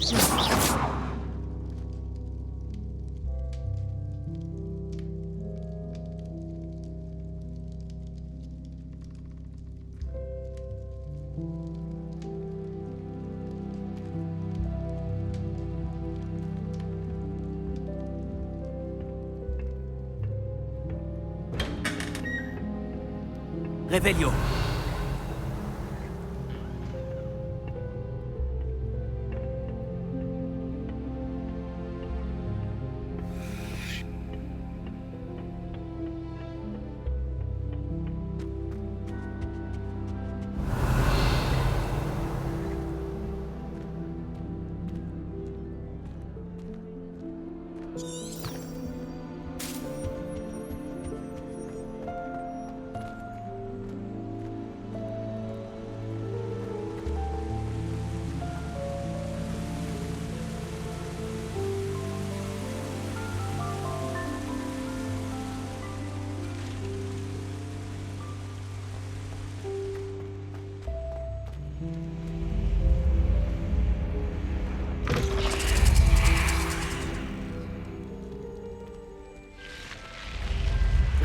Revelio.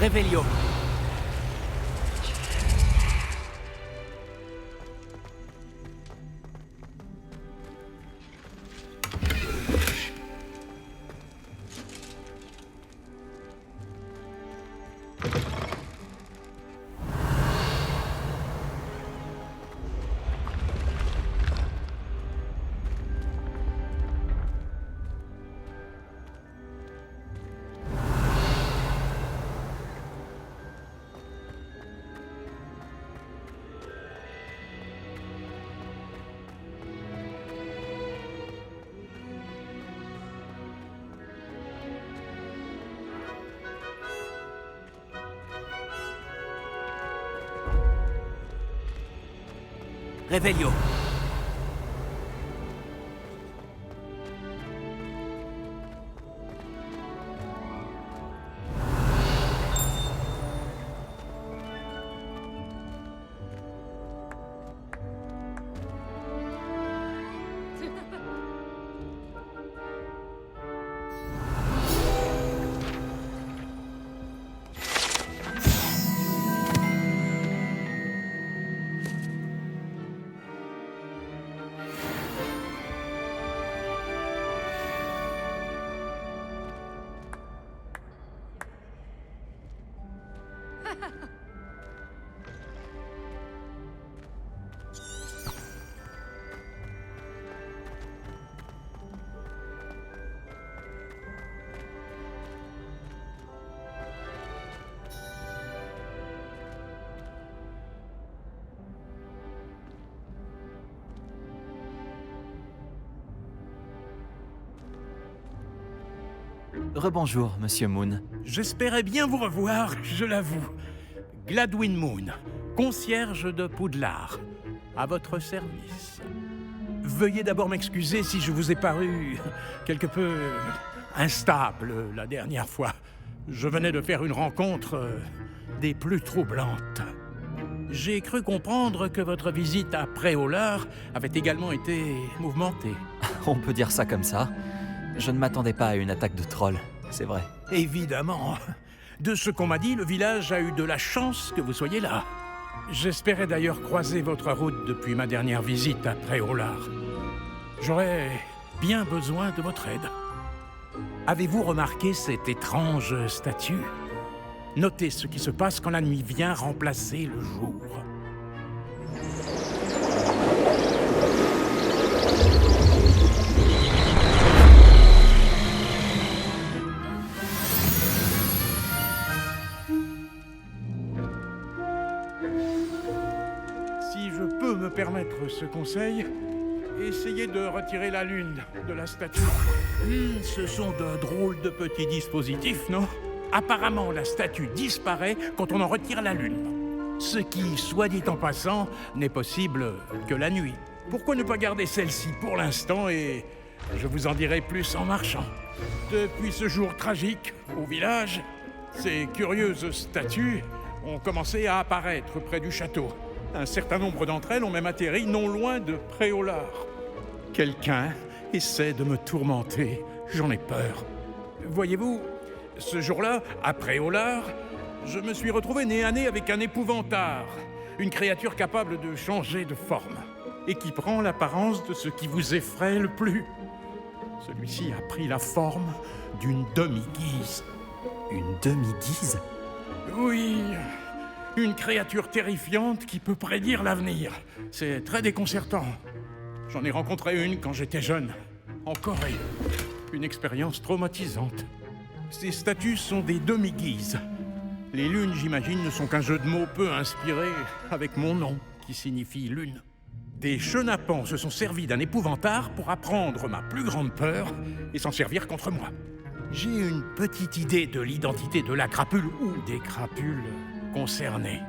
Revelio. Revelio. Rebonjour, Monsieur Moon. J'espérais bien vous revoir, je l'avoue. Gladwin Moon, concierge de Poudlard, à votre service. Veuillez d'abord m'excuser si je vous ai paru quelque peu instable la dernière fois. Je venais de faire une rencontre des plus troublantes. J'ai cru comprendre que votre visite à Préolard avait également été mouvementée. On peut dire ça comme ça. Je ne m'attendais pas à une attaque de trolls, c'est vrai. Évidemment. De ce qu'on m'a dit, le village a eu de la chance que vous soyez là. J'espérais d'ailleurs croiser votre route depuis ma dernière visite à Préolard. J'aurais bien besoin de votre aide. Avez-vous remarqué cette étrange statue? Notez ce qui se passe quand la nuit vient remplacer le jour. Si je peux me permettre ce conseil, essayez de retirer la lune de la statue. Ce sont de drôles de petits dispositifs, non? Apparemment, la statue disparaît quand on en retire la lune. Ce qui, soit dit en passant, n'est possible que la nuit. Pourquoi ne pas garder celle-ci pour l'instant et je vous en dirai plus en marchant. Depuis ce jour tragique, au village, ces curieuses statues ont commencé à apparaître près du château. Un certain nombre d'entre elles ont même atterri non loin de Préolard. Quelqu'un essaie de me tourmenter. J'en ai peur. Voyez-vous, ce jour-là, après Olar, je me suis retrouvé nez à nez avec un épouvantard. Une créature capable de changer de forme. Et qui prend l'apparence de ce qui vous effraie le plus. Celui-ci a pris la forme d'une demi-guise. Une demi-guise? Oui, une créature terrifiante qui peut prédire l'avenir. C'est très déconcertant. J'en ai rencontré une quand j'étais jeune, en Corée. Une expérience traumatisante. Ces statues sont des demi-guises. Les lunes, j'imagine, ne sont qu'un jeu de mots peu inspiré avec mon nom, qui signifie lune. Des chenapans se sont servis d'un épouvantard pour apprendre ma plus grande peur et s'en servir contre moi. J'ai une petite idée de l'identité de la crapule ou des crapules concernées.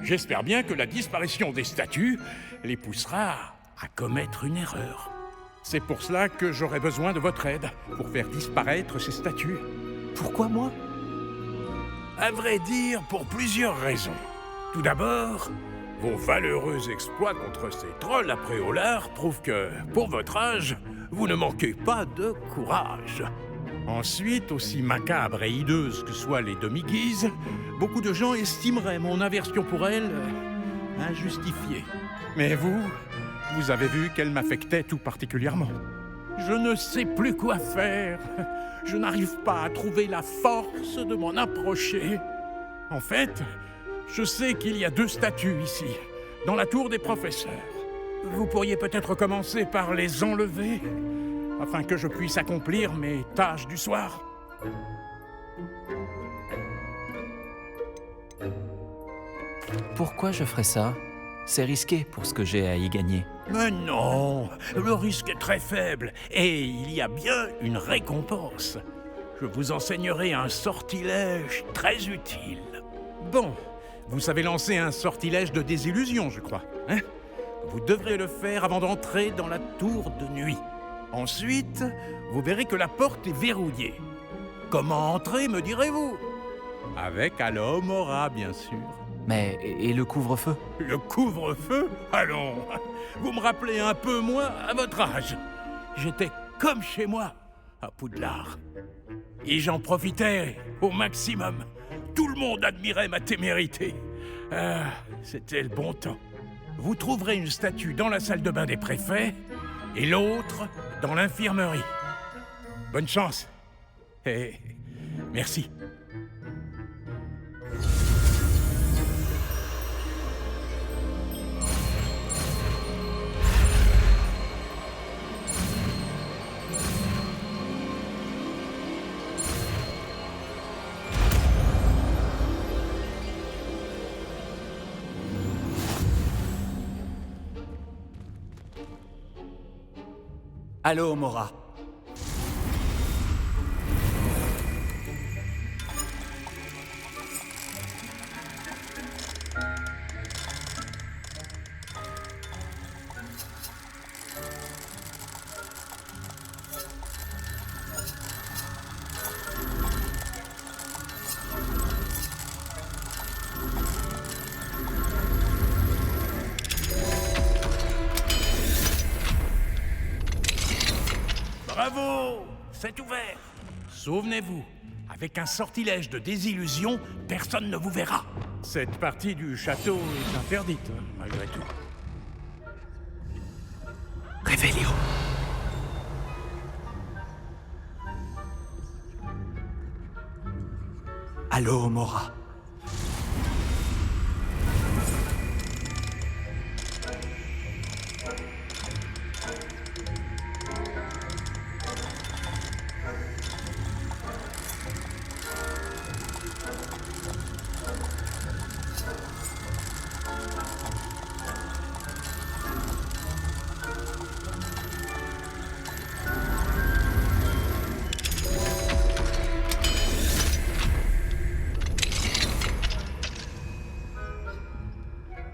J'espère bien que la disparition des statues les poussera à commettre une erreur. C'est pour cela que j'aurai besoin de votre aide pour faire disparaître ces statues. Pourquoi moi? À vrai dire, pour plusieurs raisons. Tout d'abord, vos valeureux exploits contre ces trolls après Olar prouvent que, pour votre âge, vous ne manquez pas de courage. Ensuite, aussi macabre et hideuse que soient les demi-guises, beaucoup de gens estimeraient mon aversion pour elles injustifiée. Mais vous avez vu qu'elle m'affectait tout particulièrement. Je ne sais plus quoi faire. Je n'arrive pas à trouver la force de m'en approcher. En fait, je sais qu'il y a 2 statues ici, dans la tour des professeurs. Vous pourriez peut-être commencer par les enlever, afin que je puisse accomplir mes tâches du soir. Pourquoi je ferais ça? C'est risqué pour ce que j'ai à y gagner. Mais non, le risque est très faible et il y a bien une récompense. Je vous enseignerai un sortilège très utile. Bon, vous savez lancer un sortilège de désillusion, je crois, hein? Vous devrez le faire avant d'entrer dans la tour de nuit. Ensuite, vous verrez que la porte est verrouillée. Comment entrer, me direz-vous? Avec Alohomora, bien sûr. Mais et le couvre-feu? Le couvre-feu? Allons, vous me rappelez un peu moi à votre âge. J'étais comme chez moi, à Poudlard. Et j'en profitais au maximum. Tout le monde admirait ma témérité. Ah, c'était le bon temps. Vous trouverez une statue dans la salle de bain des préfets et l'autre dans l'infirmerie. Bonne chance. Et merci. Alohomora. Bravo! C'est ouvert! Souvenez-vous, avec un sortilège de désillusion, personne ne vous verra. Cette partie du château est interdite, malgré tout. Revelio. Alohomora.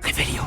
Revelio.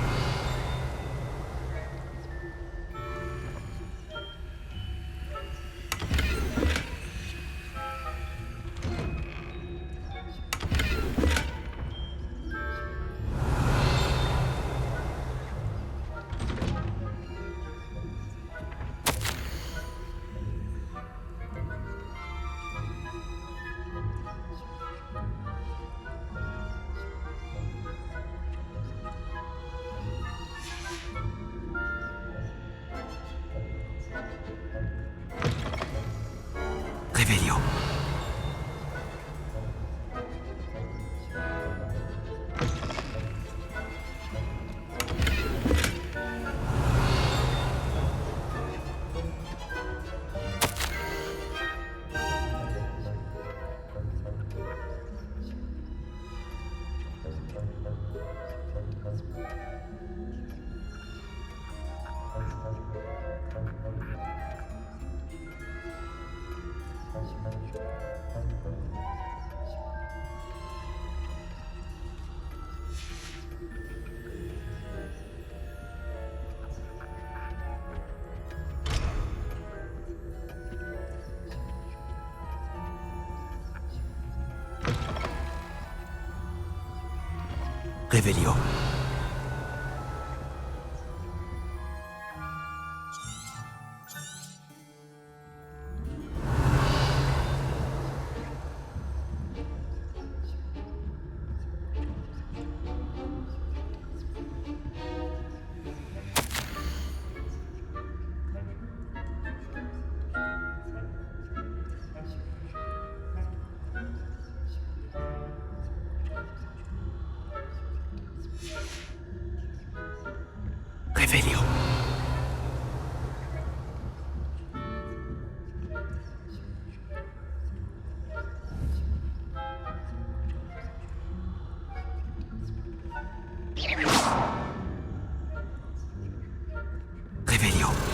Revelio. Revelio. Revelio.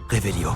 Revelio.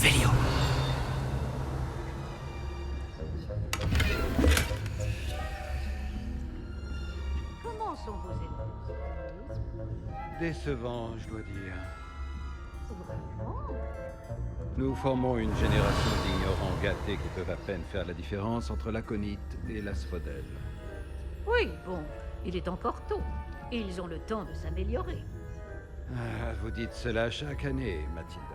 Revelio. Comment sont vos ennemis? Décevant, je dois dire. Vraiment? Nous formons une génération d'ignorants gâtés qui peuvent à peine faire la différence entre l'aconite et l'asphodèle. Oui, bon, il est encore tôt. Ils ont le temps de s'améliorer. Ah, vous dites cela chaque année, Mathilda.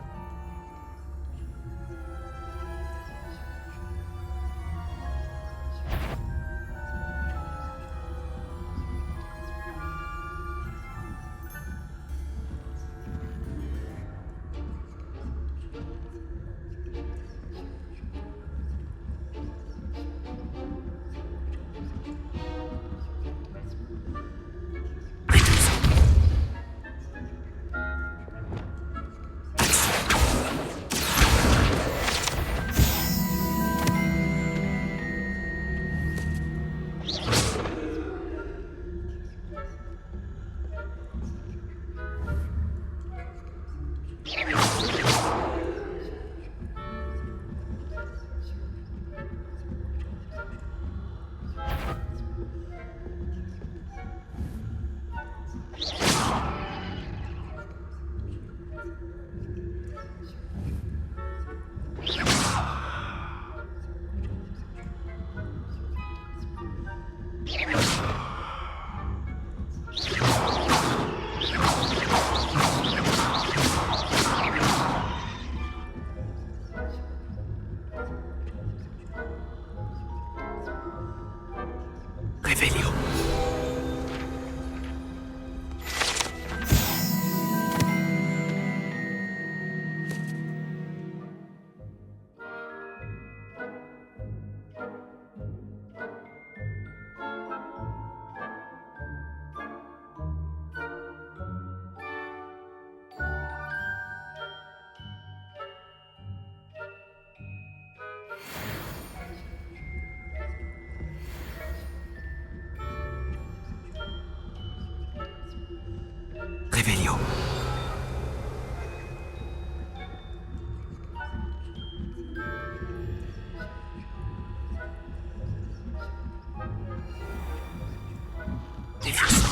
Revelio. Revelio. Diffuse.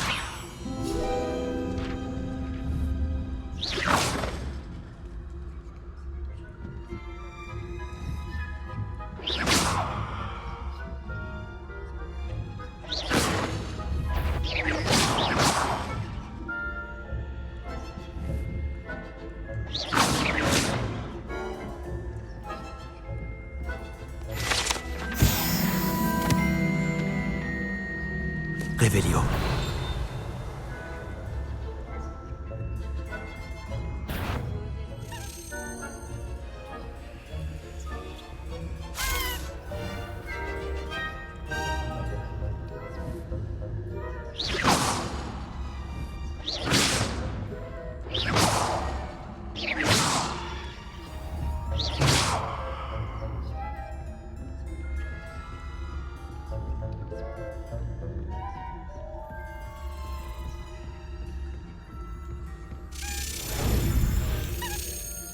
Revelio.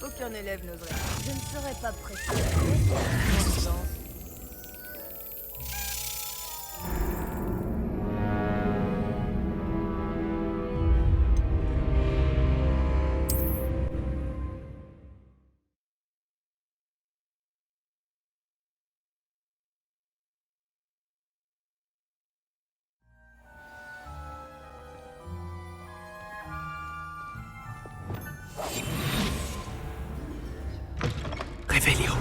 Aucun élève n'oserait. Je ne serais pas pressé. Revelio.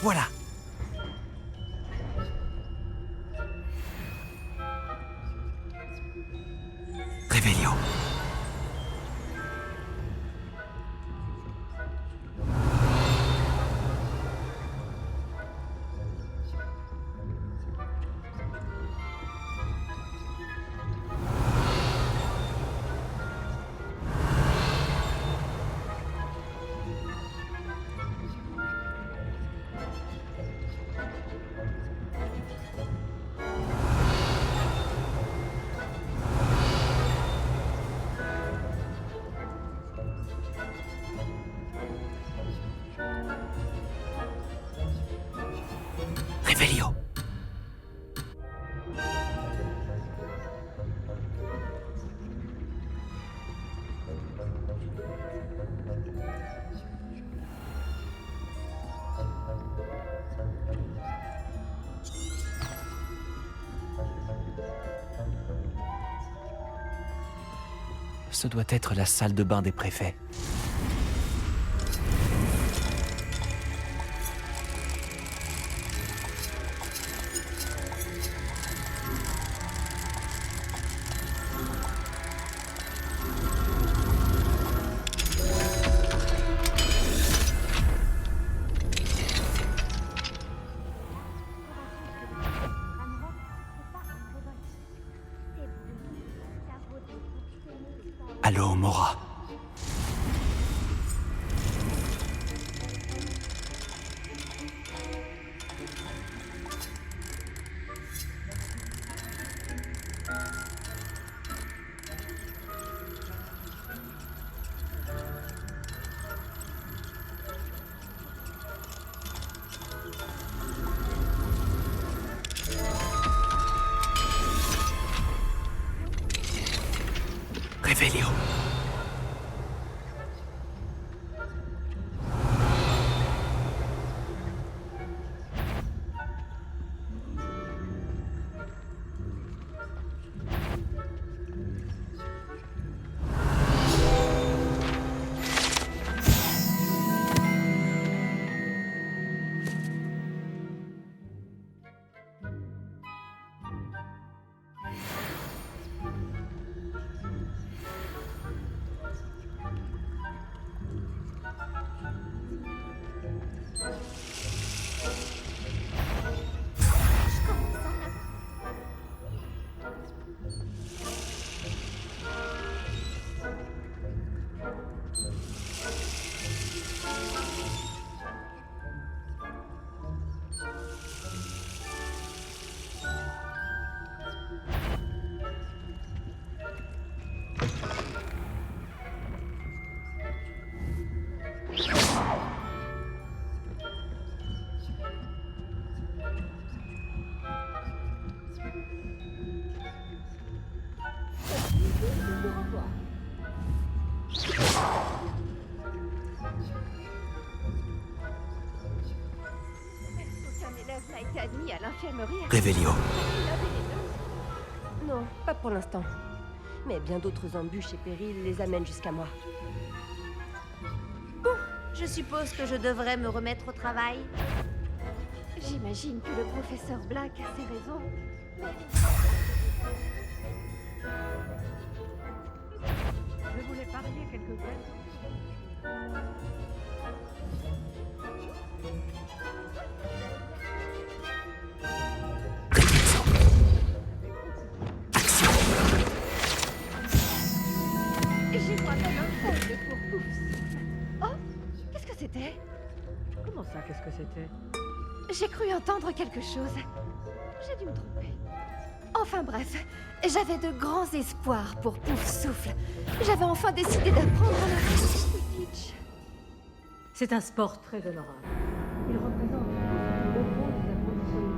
Voilà. Revelio. Revelio. Ce doit être la salle de bain des préfets. Allô, Mora. Revelio. Aucun élève n'a été admis à l'infirmerie. Revelio. Non, pas pour l'instant. Mais bien d'autres embûches et périls les amènent jusqu'à moi. Bon, je suppose que je devrais me remettre au travail. J'imagine que le professeur Black a ses raisons. Je voulais parier quelques grammes. J'ai moi-même un faible pour Poufs. Oh, qu'est-ce que c'était? Comment ça, qu'est-ce que c'était? J'ai cru entendre quelque chose. J'ai dû me tromper. Enfin bref, j'avais de grands espoirs pour Pouf Souffle. J'avais enfin décidé d'apprendre la Quidditch. C'est un sport très honorable. Il représente le haut point de la condition humaine.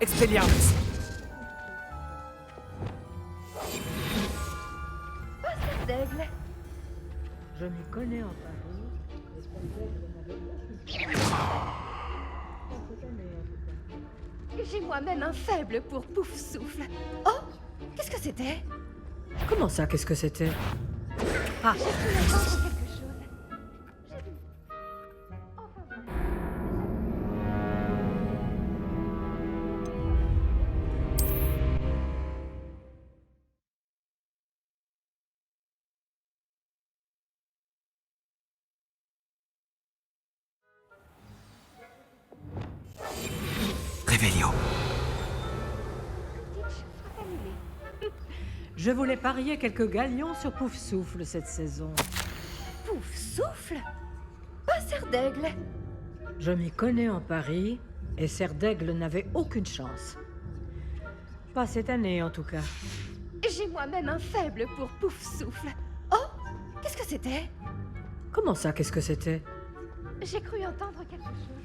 Expelliarmus! Pas cette d'aigle. Je m'y connais en Paris. J'ai moi-même un faible pour Pouf Souffle. Oh, qu'est-ce que c'était? Comment ça, qu'est-ce que c'était? Ah, J'ai cru entendre quelque chose. J'ai dû... Enfin bref. Revelio. Ditch sera annulé. je voulais parier quelques galions sur Pouf Souffle cette saison. Pouf Souffle? Pas Serre d'Aigle. Je m'y connais en Paris, et Serre d'Aigle n'avait aucune chance. Pas cette année, en tout cas. J'ai moi-même un faible pour Pouf Souffle. Oh, qu'est-ce que c'était? Comment ça, qu'est-ce que c'était? J'ai cru entendre quelque chose.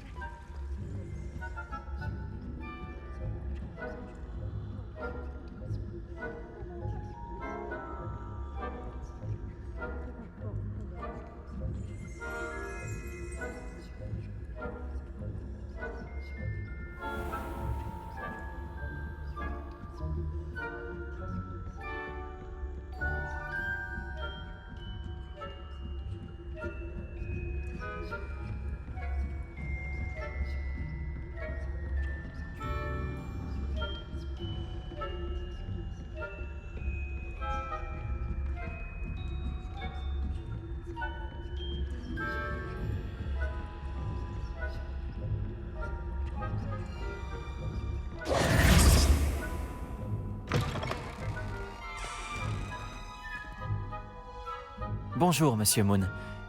Bonjour, Monsieur Moon.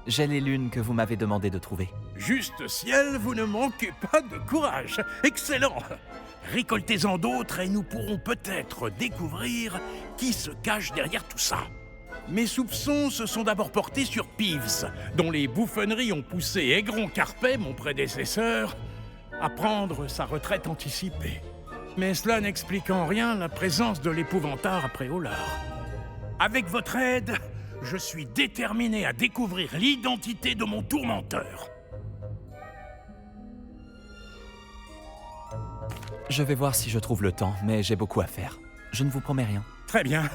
J'ai les lunes que vous m'avez demandé de trouver. Juste ciel, vous ne manquez pas de courage. Excellent. Récoltez-en d'autres et nous pourrons peut-être découvrir qui se cache derrière tout ça. Mes soupçons se sont d'abord portés sur Peeves, dont les bouffonneries ont poussé Aigron Carpet, mon prédécesseur, à prendre sa retraite anticipée. Mais cela n'explique en rien la présence de l'épouvantard après Hollard. Avec votre aide, je suis déterminé à découvrir l'identité de mon tourmenteur. Je vais voir si je trouve le temps, mais j'ai beaucoup à faire. Je ne vous promets rien. Très bien.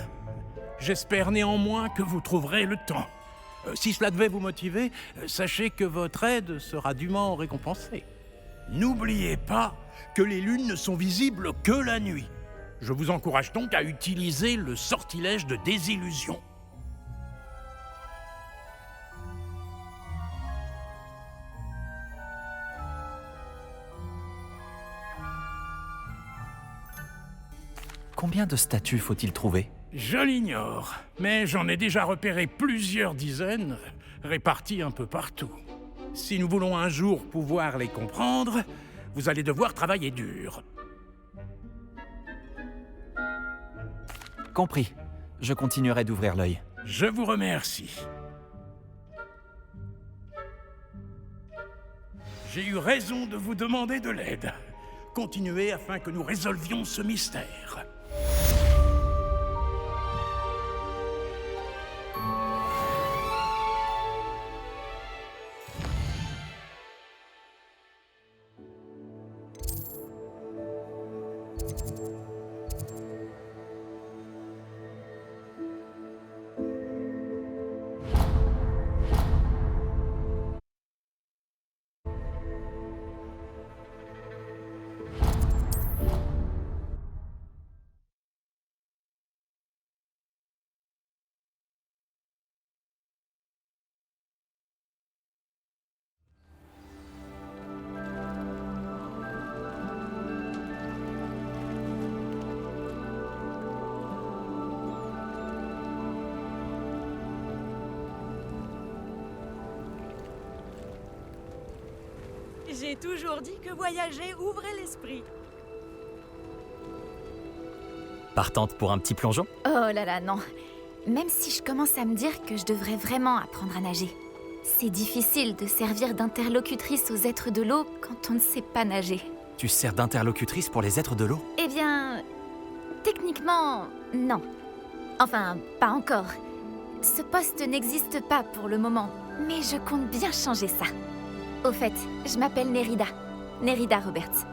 J'espère néanmoins que vous trouverez le temps. Si cela devait vous motiver, sachez que votre aide sera dûment récompensée. N'oubliez pas que les lunes ne sont visibles que la nuit. Je vous encourage donc à utiliser le sortilège de désillusion. Combien de statues faut-il trouver? Je l'ignore, mais j'en ai déjà repéré plusieurs dizaines, réparties un peu partout. Si nous voulons un jour pouvoir les comprendre, vous allez devoir travailler dur. Compris. Je continuerai d'ouvrir l'œil. Je vous remercie. J'ai eu raison de vous demander de l'aide. Continuez afin que nous résolvions ce mystère. J'ai toujours dit que voyager ouvrait l'esprit. Partante pour un petit plongeon? Oh là là, non. Même si je commence à me dire que je devrais vraiment apprendre à nager. C'est difficile de servir d'interlocutrice aux êtres de l'eau quand on ne sait pas nager. Tu sers d'interlocutrice pour les êtres de l'eau? Eh bien, techniquement, non. Enfin, pas encore. Ce poste n'existe pas pour le moment, mais je compte bien changer ça. Au fait, je m'appelle Nerida. Nerida Roberts.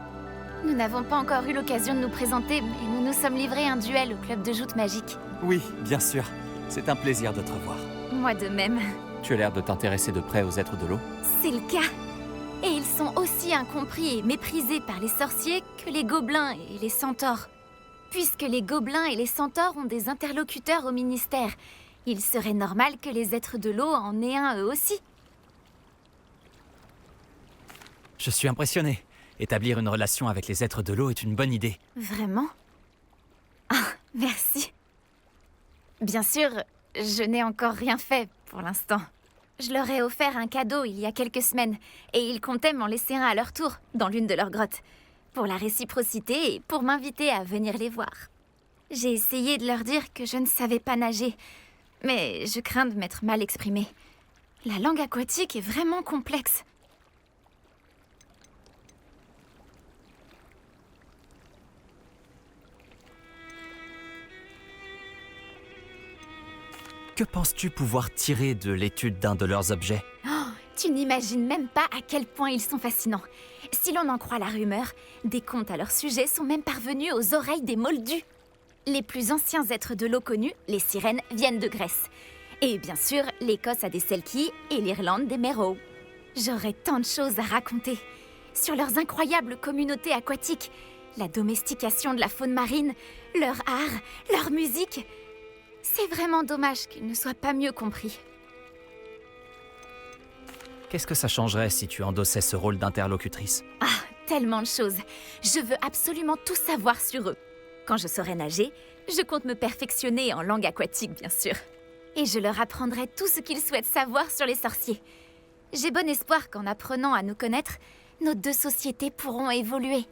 Nous n'avons pas encore eu l'occasion de nous présenter, mais nous nous sommes livrés un duel au club de joute magique. Oui, bien sûr. C'est un plaisir de te revoir. Moi de même. Tu as l'air de t'intéresser de près aux êtres de l'eau. C'est le cas. Et ils sont aussi incompris et méprisés par les sorciers que les gobelins et les centaures. Puisque les gobelins et les centaures ont des interlocuteurs au ministère, il serait normal que les êtres de l'eau en aient un eux aussi. Je suis impressionné. Établir une relation avec les êtres de l'eau est une bonne idée. Vraiment? Ah, merci. Bien sûr, je n'ai encore rien fait pour l'instant. Je leur ai offert un cadeau il y a quelques semaines, et ils comptaient m'en laisser un à leur tour, dans l'une de leurs grottes, pour la réciprocité et pour m'inviter à venir les voir. J'ai essayé de leur dire que je ne savais pas nager, mais je crains de m'être mal exprimée. La langue aquatique est vraiment complexe. Que penses-tu pouvoir tirer de l'étude d'un de leurs objets? Oh, tu n'imagines même pas à quel point ils sont fascinants. Si l'on en croit la rumeur, des contes à leur sujet sont même parvenus aux oreilles des Moldus. Les plus anciens êtres de l'eau connus, les sirènes, viennent de Grèce. Et bien sûr, l'Écosse a des Selkies et l'Irlande des Merrows. J'aurais tant de choses à raconter. Sur leurs incroyables communautés aquatiques, la domestication de la faune marine, leur art, leur musique... C'est vraiment dommage qu'ils ne soient pas mieux compris. Qu'est-ce que ça changerait si tu endossais ce rôle d'interlocutrice? Ah, tellement de choses. Je veux absolument tout savoir sur eux. Quand je saurai nager, je compte me perfectionner en langue aquatique, bien sûr. Et je leur apprendrai tout ce qu'ils souhaitent savoir sur les sorciers. J'ai bon espoir qu'en apprenant à nous connaître, nos deux sociétés pourront évoluer.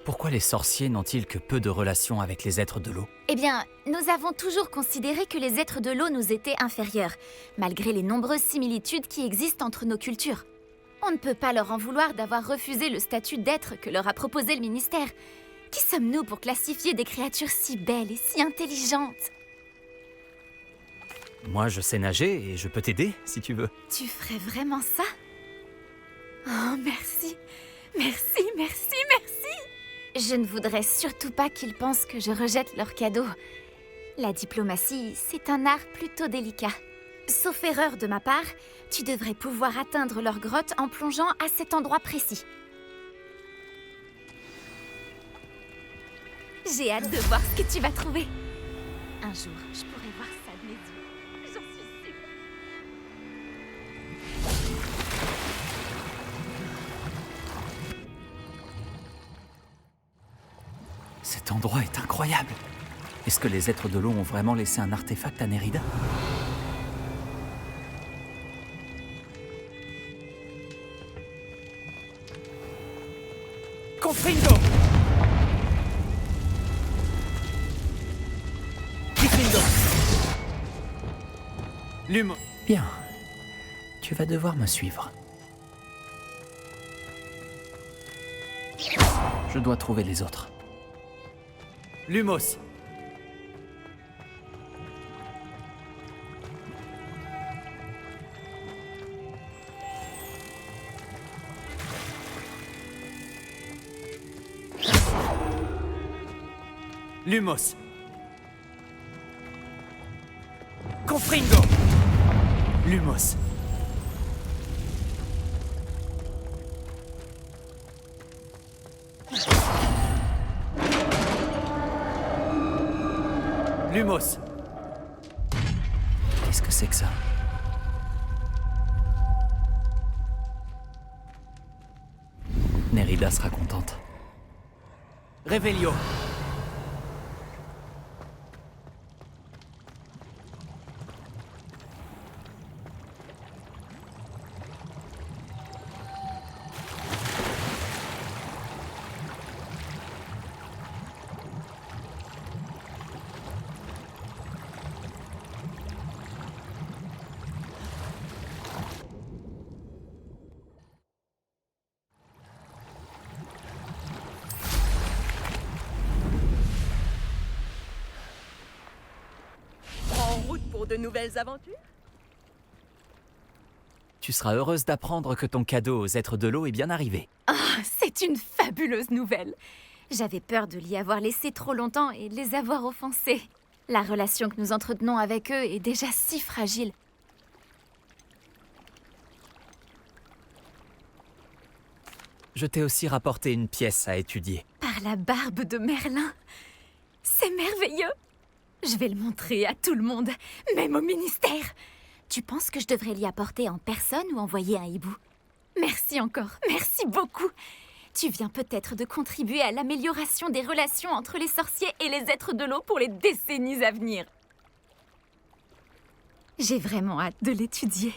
Pourquoi les sorciers n'ont-ils que peu de relations avec les êtres de l'eau? Eh bien, nous avons toujours considéré que les êtres de l'eau nous étaient inférieurs, malgré les nombreuses similitudes qui existent entre nos cultures. On ne peut pas leur en vouloir d'avoir refusé le statut d'être que leur a proposé le ministère. Qui sommes-nous pour classifier des créatures si belles et si intelligentes? Moi, je sais nager et je peux t'aider, si tu veux. Tu ferais vraiment ça? Oh, merci. Merci, merci, merci. Je ne voudrais surtout pas qu'ils pensent que je rejette leurs cadeaux. La diplomatie, c'est un art plutôt délicat. Sauf erreur de ma part, tu devrais pouvoir atteindre leur grotte en plongeant à cet endroit précis. J'ai hâte de voir ce que tu vas trouver. Un jour, je pourrai voir ça de mes yeux. J'en suis sûre. Cet endroit est incroyable. Est-ce que les êtres de l'eau ont vraiment laissé un artefact à Nérida? Confringo! Confringo! Lumo... Bien. Tu vas devoir me suivre. Je dois trouver les autres. Lumos. Lumos. Confringo. Lumos. Lumos. Qu'est-ce que c'est que ça? Nérida sera contente. Revelio. de nouvelles aventures? Tu seras heureuse d'apprendre que ton cadeau aux êtres de l'eau est bien arrivé. C'est une fabuleuse nouvelle. J'avais peur de l'y avoir laissé trop longtemps et de les avoir offensés. La relation que nous entretenons avec eux est déjà si fragile. Je t'ai aussi rapporté une pièce à étudier. Par la barbe de Merlin. C'est merveilleux. Je vais le montrer à tout le monde, même au ministère. Tu penses que je devrais l'y apporter en personne ou envoyer un hibou? Merci encore, merci beaucoup. Tu viens peut-être de contribuer à l'amélioration des relations entre les sorciers et les êtres de l'eau pour les décennies à venir. J'ai vraiment hâte de l'étudier.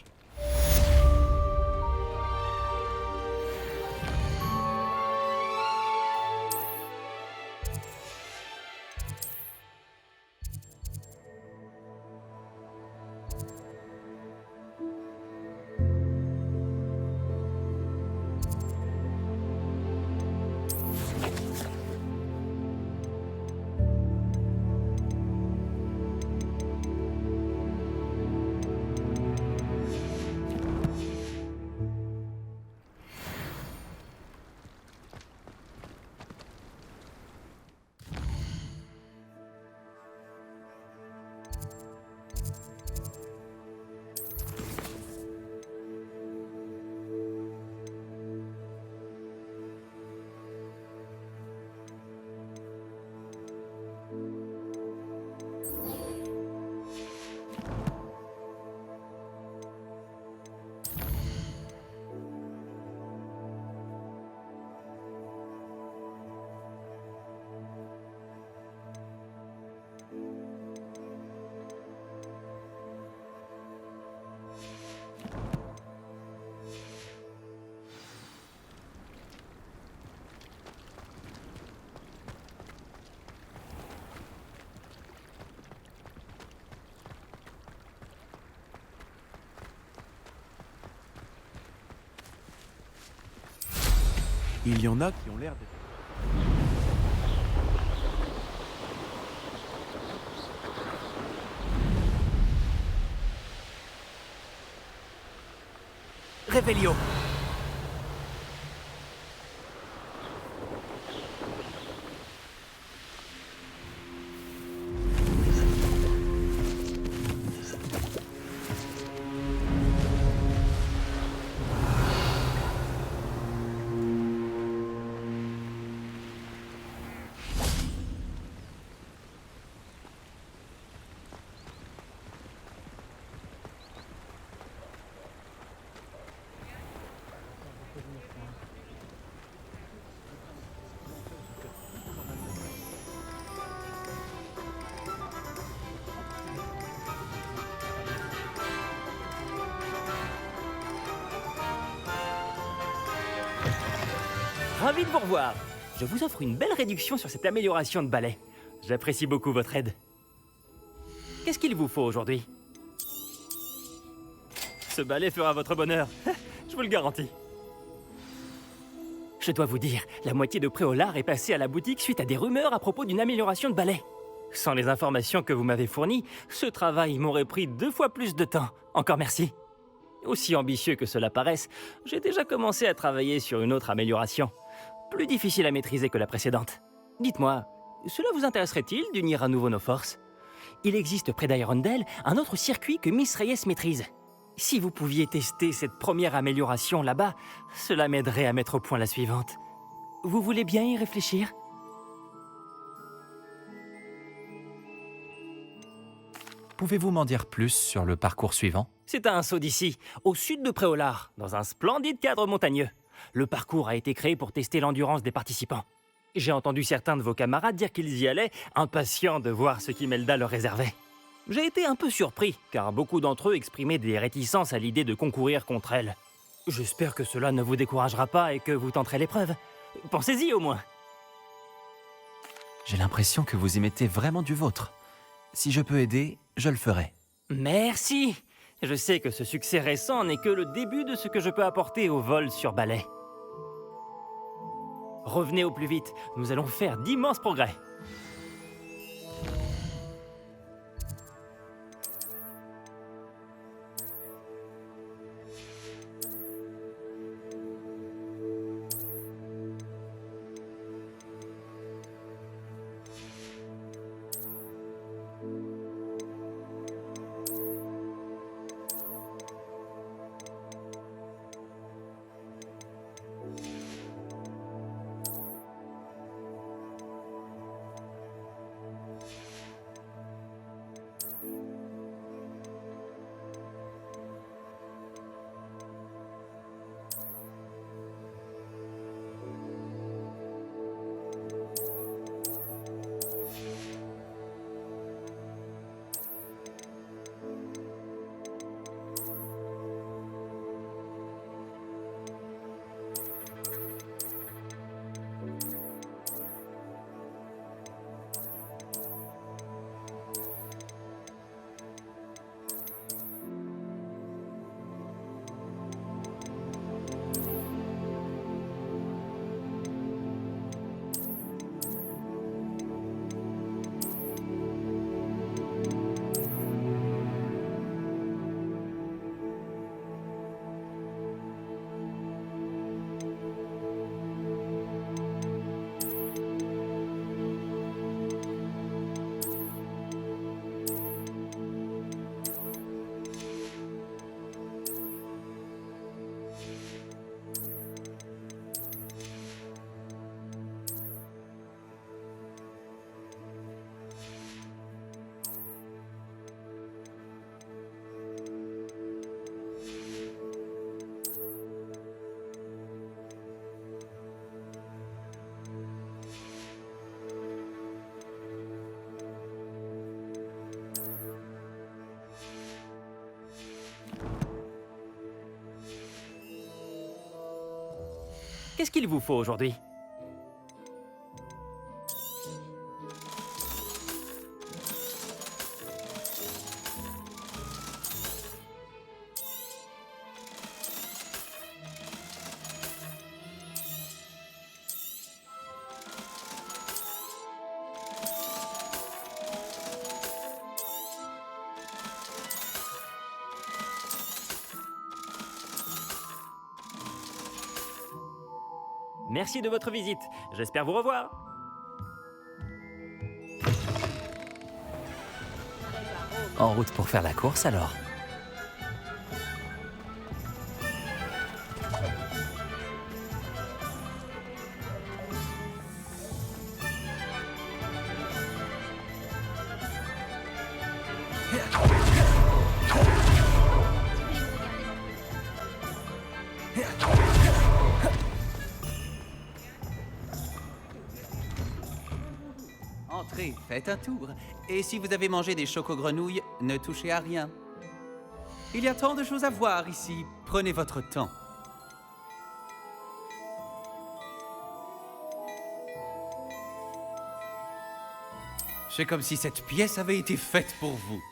Il y en a qui ont l'air d'être... Révélio. Ravi de vous revoir. Je vous offre une belle réduction sur cette amélioration de balai. J'apprécie beaucoup votre aide. Qu'est-ce qu'il vous faut aujourd'hui? Ce balai fera votre bonheur. Je vous le garantis. Je dois vous dire, la moitié de Préolard est passée à la boutique suite à des rumeurs à propos d'une amélioration de balai. Sans les informations que vous m'avez fournies, ce travail m'aurait pris 2 fois plus de temps. Encore merci. Aussi ambitieux que cela paraisse, j'ai déjà commencé à travailler sur une autre amélioration. Plus difficile à maîtriser que la précédente. Dites-moi, cela vous intéresserait-il d'unir à nouveau nos forces? Il existe près d'Irondale un autre circuit que Miss Reyes maîtrise. Si vous pouviez tester cette première amélioration là-bas, cela m'aiderait à mettre au point la suivante. Vous voulez bien y réfléchir? Pouvez-vous m'en dire plus sur le parcours suivant? C'est à un saut d'ici, au sud de Préolard, dans un splendide cadre montagneux. Le parcours a été créé pour tester l'endurance des participants. J'ai entendu certains de vos camarades dire qu'ils y allaient, impatients de voir ce qu'Imelda leur réservait. J'ai été un peu surpris, car beaucoup d'entre eux exprimaient des réticences à l'idée de concourir contre elle. J'espère que cela ne vous découragera pas et que vous tenterez l'épreuve. Pensez-y au moins. J'ai l'impression que vous y mettez vraiment du vôtre. Si je peux aider, je le ferai. Merci. Je sais que ce succès récent n'est que le début de ce que je peux apporter au vol sur balai. Revenez au plus vite, nous allons faire d'immenses progrès. Qu'est-ce qu'il vous faut aujourd'hui? Merci de votre visite. J'espère vous revoir. En route pour faire la course alors. Entrez, faites un tour. Et si vous avez mangé des choco-grenouilles, ne touchez à rien. Il y a tant de choses à voir ici. Prenez votre temps. C'est comme si cette pièce avait été faite pour vous.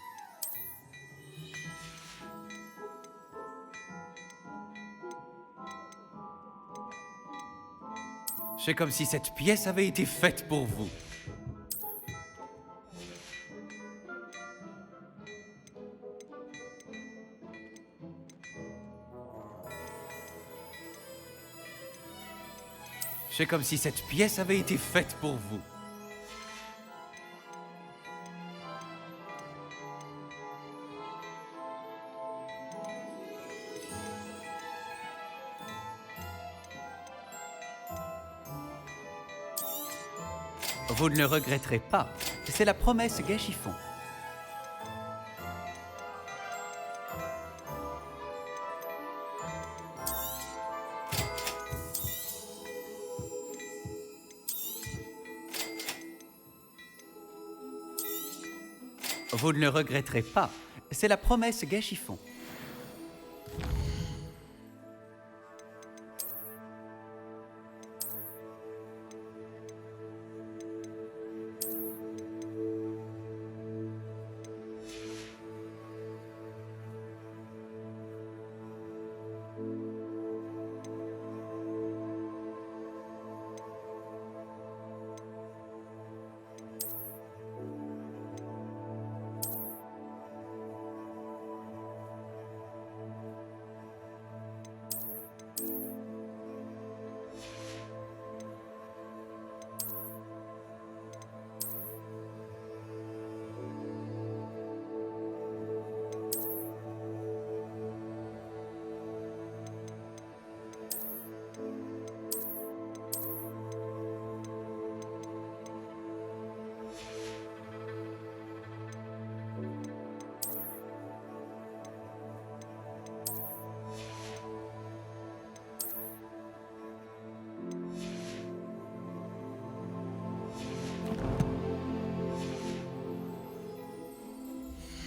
C'est comme si cette pièce avait été faite pour vous. C'est comme si cette pièce avait été faite pour vous. Vous ne le regretterez pas. C'est la promesse Gâchiffon. Vous ne le regretterez pas. C'est la promesse Gâchiffon.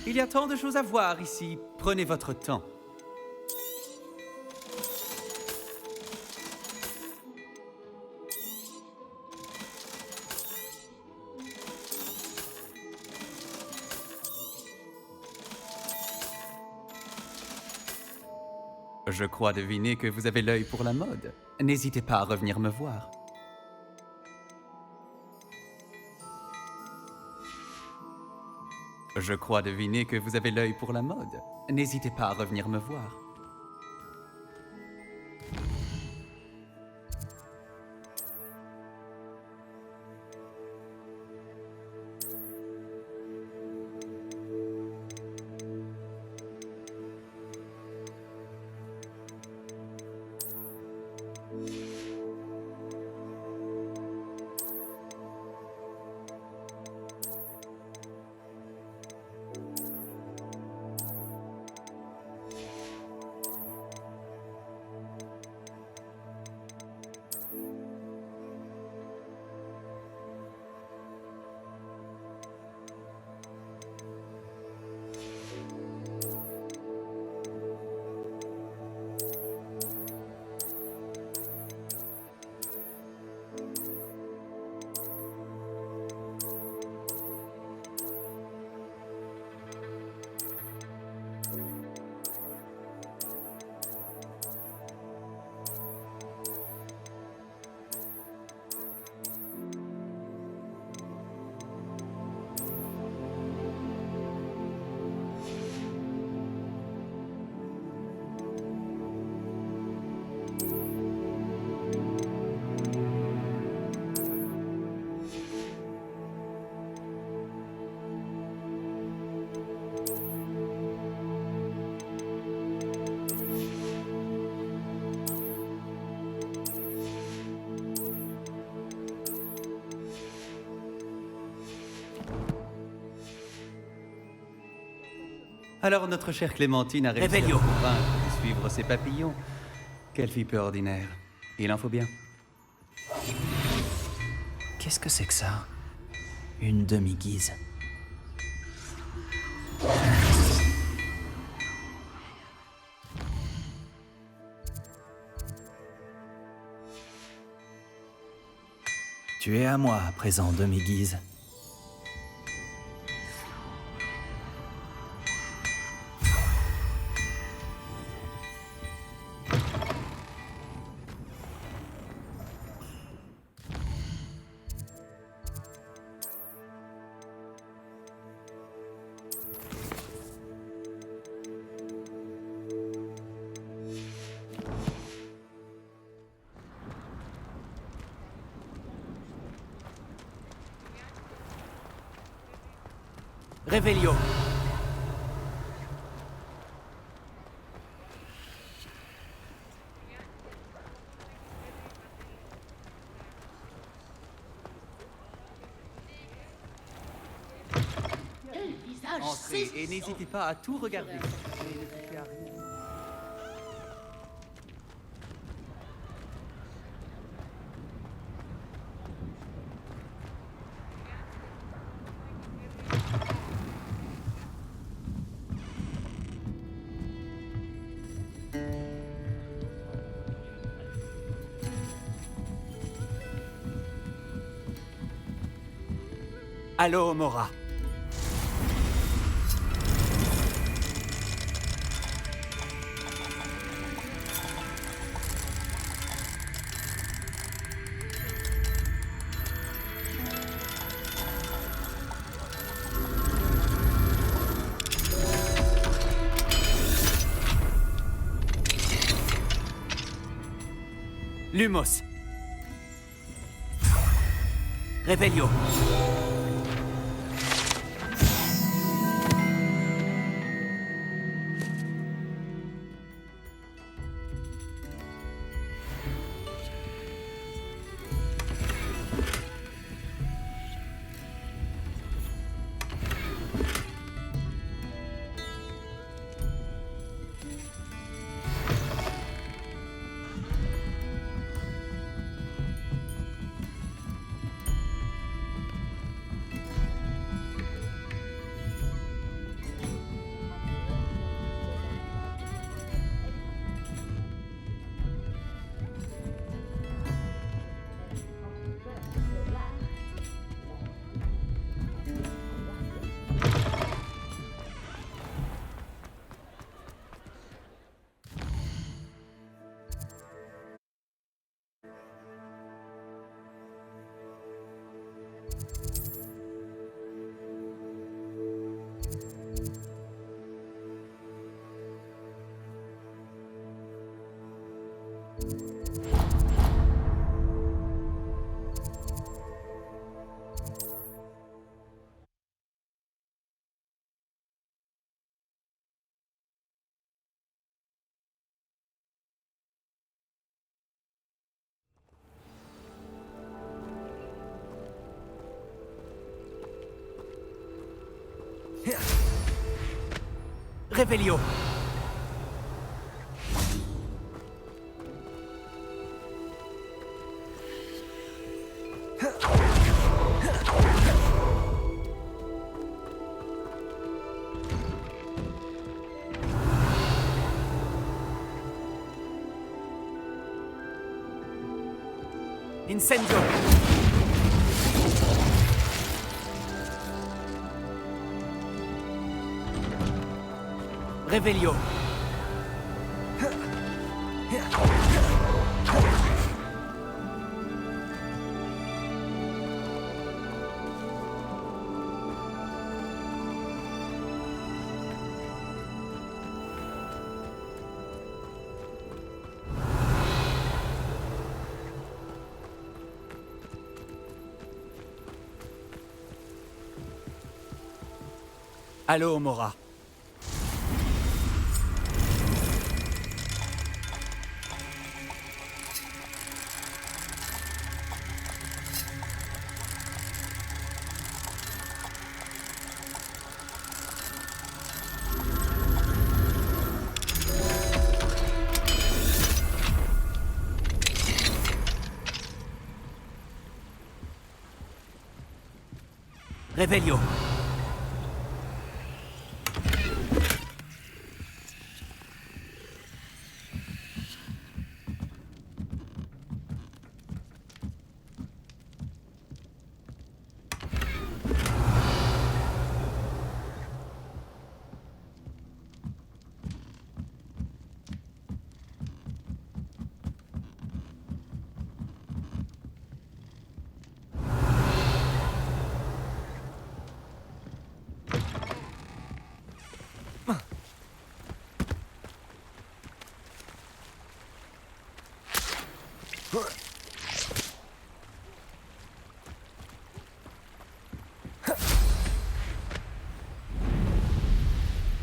Il y a tant de choses à voir ici. Prenez votre temps. Je crois deviner que vous avez l'œil pour la mode. N'hésitez pas à revenir me voir. Je crois deviner que vous avez l'œil pour la mode. N'hésitez pas à revenir me voir. Alors notre chère Clémentine a réussi Revelio. à me convaincre de suivre ses papillons. Quelle fille peu ordinaire. Il en faut bien. Qu'est-ce que c'est que ça? Une demi-guise. Tu es à moi à présent, demi-guise. Revelio. Entrez et n'hésitez pas à tout regarder. Et ne touchez à rien. Allô, Mora. Lumos. Revelio. Revelio. Incendio. Revelio. Allô, Mora. Revelio.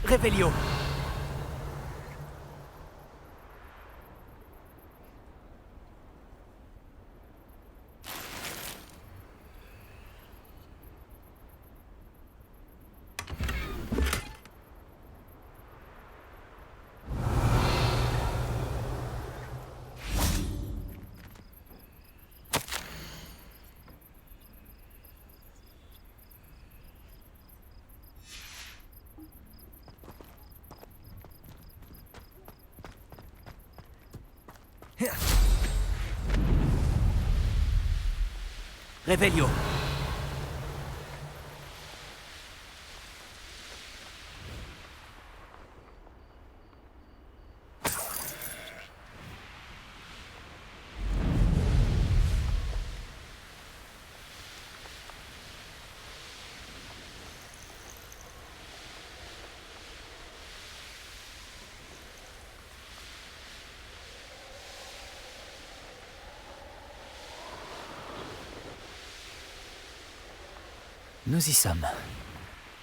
Revelio. Revelio. Nous y sommes.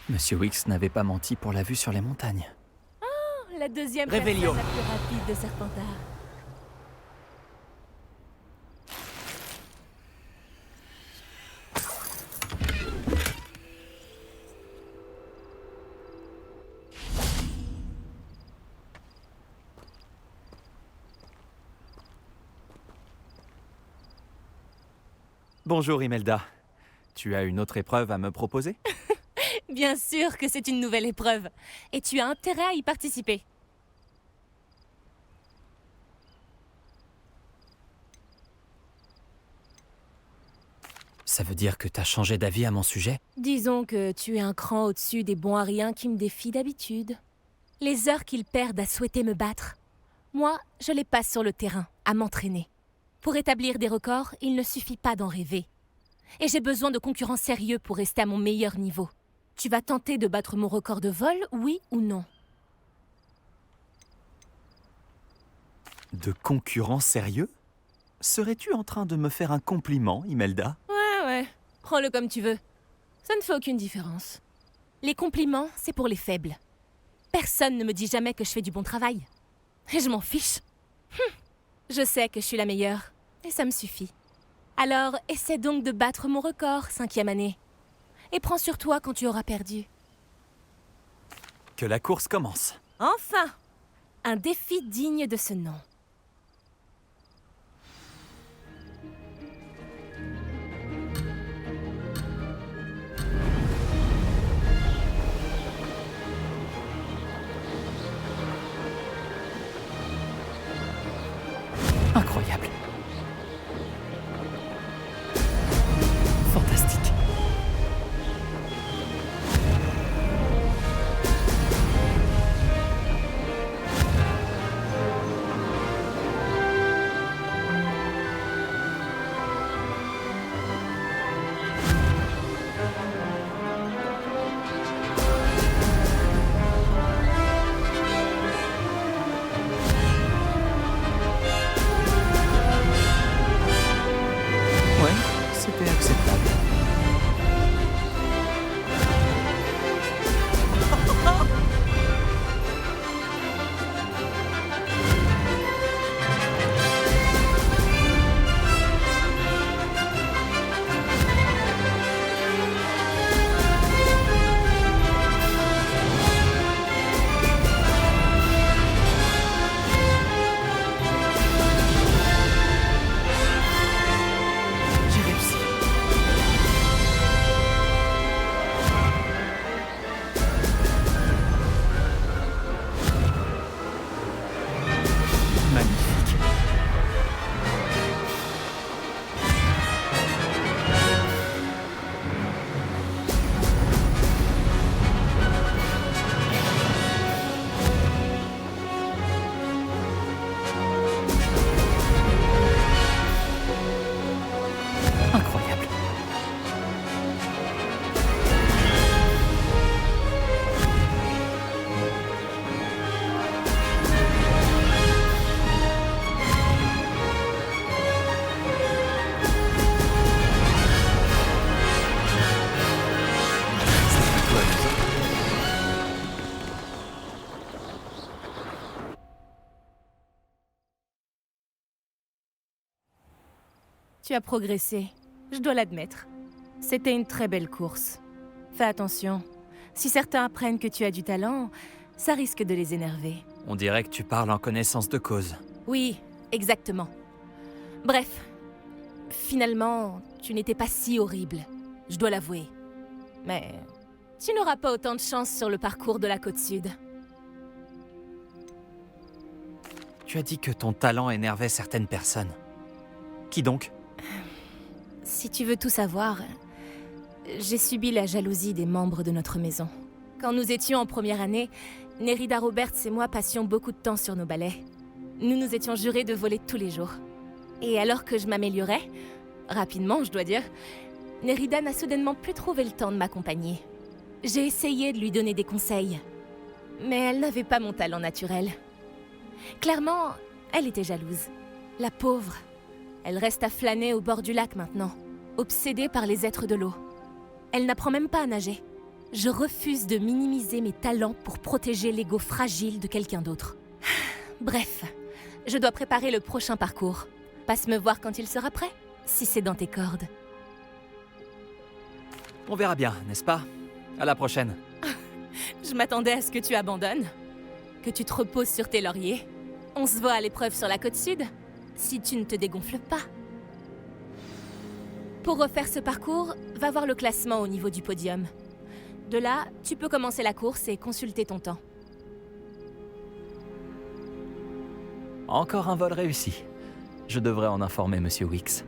Monsieur Wicks n'avait pas menti pour la vue sur les montagnes. Oh, la deuxième Revelio. personne la plus rapide de Serpentard. Bonjour Imelda. Tu as une autre épreuve à me proposer? Bien sûr que c'est une nouvelle épreuve. Et tu as intérêt à y participer. Ça veut dire que t'as changé d'avis à mon sujet? Disons que tu es un cran au-dessus des bons à rien qui me défient d'habitude. Les heures qu'ils perdent à souhaiter me battre. Moi, je les passe sur le terrain, à m'entraîner. Pour établir des records, il ne suffit pas d'en rêver. Et j'ai besoin de concurrents sérieux pour rester à mon meilleur niveau. Tu vas tenter de battre mon record de vol, oui ou non? De concurrents sérieux? Serais-tu en train de me faire un compliment, Imelda? Ouais. Prends-le comme tu veux. Ça ne fait aucune différence. Les compliments, c'est pour les faibles. Personne ne me dit jamais que je fais du bon travail. Et je m'en fiche. Je sais que je suis la meilleure. Et ça me suffit. Alors, essaie donc de battre mon record, 5e année. Et prends sur toi quand tu auras perdu. Que la course commence. Enfin! Un défi digne de ce nom. Incroyable. Fantastique. Tu as progressé, je dois l'admettre. C'était une très belle course. Fais attention. Si certains apprennent que tu as du talent, ça risque de les énerver. On dirait que tu parles en connaissance de cause. Oui, exactement. Bref, finalement, tu n'étais pas si horrible, je dois l'avouer. Mais tu n'auras pas autant de chance sur le parcours de la côte sud. Tu as dit que ton talent énervait certaines personnes. Qui donc? Si tu veux tout savoir, j'ai subi la jalousie des membres de notre maison. Quand nous étions en première année, Nerida Roberts et moi passions beaucoup de temps sur nos balais. Nous nous étions jurés de voler tous les jours. Et alors que je m'améliorais, rapidement je dois dire, Nerida n'a soudainement plus trouvé le temps de m'accompagner. J'ai essayé de lui donner des conseils, mais elle n'avait pas mon talent naturel. Clairement, elle était jalouse. La pauvre. Elle reste à flâner au bord du lac maintenant, obsédée par les êtres de l'eau. Elle n'apprend même pas à nager. Je refuse de minimiser mes talents pour protéger l'ego fragile de quelqu'un d'autre. Bref, je dois préparer le prochain parcours. Passe me voir quand il sera prêt, si c'est dans tes cordes. On verra bien, n'est-ce pas? À la prochaine. Je m'attendais à ce que tu abandonnes, que tu te reposes sur tes lauriers. On se voit à l'épreuve sur la côte sud, si tu ne te dégonfles pas. Pour refaire ce parcours, va voir le classement au niveau du podium. De là, tu peux commencer la course et consulter ton temps. Encore un vol réussi. Je devrais en informer Monsieur Wicks.